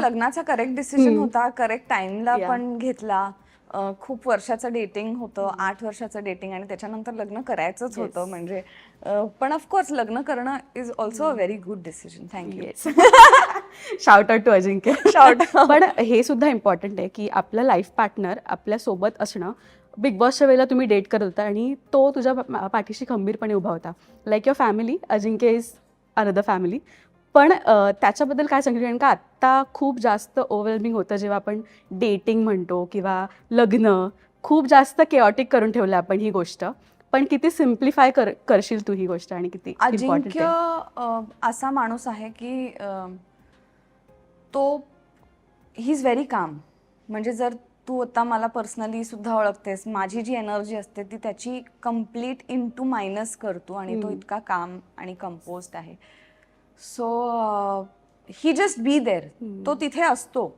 लग्नाचा correct decision होता, correct टाइमला Yeah. पण घेतला. खूप वर्षाचं डेटिंग होतं, 8 वर्षाचं डेटिंग आणि त्याच्यानंतर लग्न करायचंच होतं. म्हणजे पण ऑफकोर्स लग्न करणं is also a very good decision. Thank you. Yes. Shout out to Ajinkya. Shout out. पण हे सुद्धा इम्पॉर्टंट आहे की आपला लाईफ पार्टनर आपल्या सोबत असणं. बिग बॉसच्या वेळेला तुम्ही डेट करत होता आणि तो तुझ्या पाठीशी खंबीरपणे उभा होता. Like your family, Ajinkya is another family. पण त्याच्याबद्दल काय सांगितलं, कारण का आत्ता खूप जास्त ओव्हरवेल्मिंग होतं जेव्हा आपण डेटिंग म्हणतो किंवा लग्न खूप जास्त केऑटिक करून ठेवलं आपण ही गोष्ट. पण किती सिम्प्लिफाय करशील तू ही गोष्ट आणि किती इम्पॉर्टंट अजिंक्य असा माणूस आहे की तो ही इज व्हेरी काम. म्हणजे जर तू आता मला पर्सनली सुद्धा ओळखतेस, माझी जी एनर्जी असते ती त्याची कम्प्लीट इंटू मायनस करतो आणि तो इतका काम आणि कंपोज्ड आहे. So he just be there. तो तिथे असतो.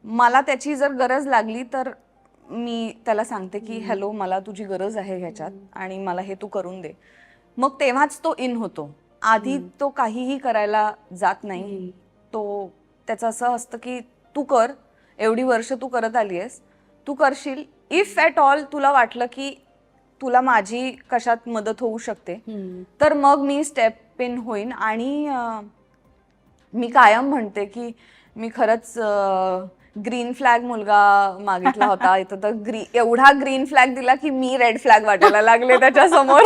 मला त्याची जर गरज लागली तर मी त्याला सांगते की हॅलो, मला तुझी गरज आहे ह्याच्यात आणि मला हे तू करून दे. मग तेव्हाच तो इन होतो. आधी तो काहीही करायला जात नाही. तो त्याचं असं असतं की तू कर, एवढी वर्ष तू करत आली आहेस, तू करशील. इफ ॲट ऑल तुला वाटलं की तुला माझी कशात मदत होऊ शकते तर मग मी स्टेप इन होईन. आणि मी कायम म्हणते की मी खरंच ग्रीन फ्लॅग मुलगा मागितला होता. इथं तर एवढा ग्रीन फ्लॅग दिला की मी रेड फ्लॅग वाटायला लागले त्याच्यासमोर.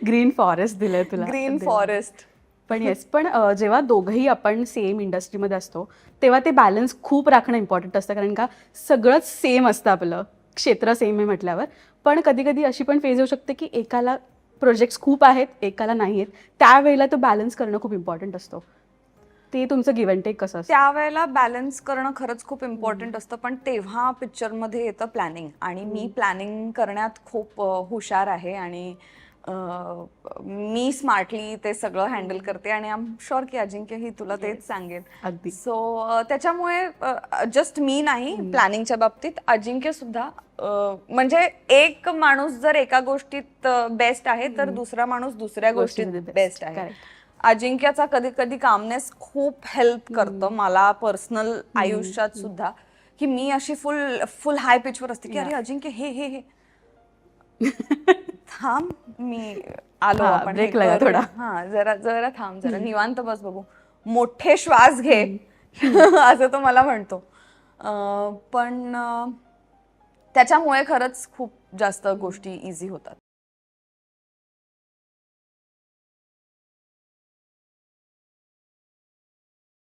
ग्रीन फॉरेस्ट दिलंय तुला. Green forest. पण येस, पण जेव्हा दोघंही आपण सेम इंडस्ट्रीमध्ये असतो तेव्हा ते बॅलन्स खूप राखणं इम्पॉर्टंट असतं, कारण का सगळंच सेम असतं, आपलं क्षेत्र सेम आहे म्हटल्यावर. पण कधी कधी अशी पण फेज येऊ शकते की एकाला प्रोजेक्ट्स खूप आहेत, एकाला नाही आहेत. त्यावेळेला तो बॅलन्स करणं खूप इम्पॉर्टंट असतो. ते तुमचं गिव्ह अँड टेक कसं असतं? त्यावेळेला बॅलन्स करणं खरंच खूप इम्पॉर्टंट असतं. पण तेव्हा पिक्चरमध्ये येतं प्लॅनिंग आणि मी प्लॅनिंग करण्यात खूप हुशार आहे आणि मी स्मार्टली ते सगळं हँडल करते आणि आय एम शुअर की अजिंक्य ही तुला तेच सांगेल. अगदी. सो त्याच्यामुळे जस्ट मी नाही, प्लॅनिंगच्या बाबतीत अजिंक्य सुद्धा. म्हणजे एक माणूस जर एका गोष्टीत बेस्ट आहे तर दुसरा माणूस दुसऱ्या गोष्टीत बेस्ट आहे. अजिंक्यचा कधी कधी कामनेस खूप हेल्प करतं मला पर्सनल आयुष्यात सुद्धा. की मी अशी फुल हाय पिचवर असते की अरे अजिंक्य हे हे हे थांब, मी आलो, आपण ब्रेक लगा थोडा. हा, जरा जरा थांब, जरा निवांत बस, बघू, मोठे श्वास घे. असं तो मला म्हणतो. पण त्याच्यामुळे खरंच खूप जास्त गोष्टी इझी होतात.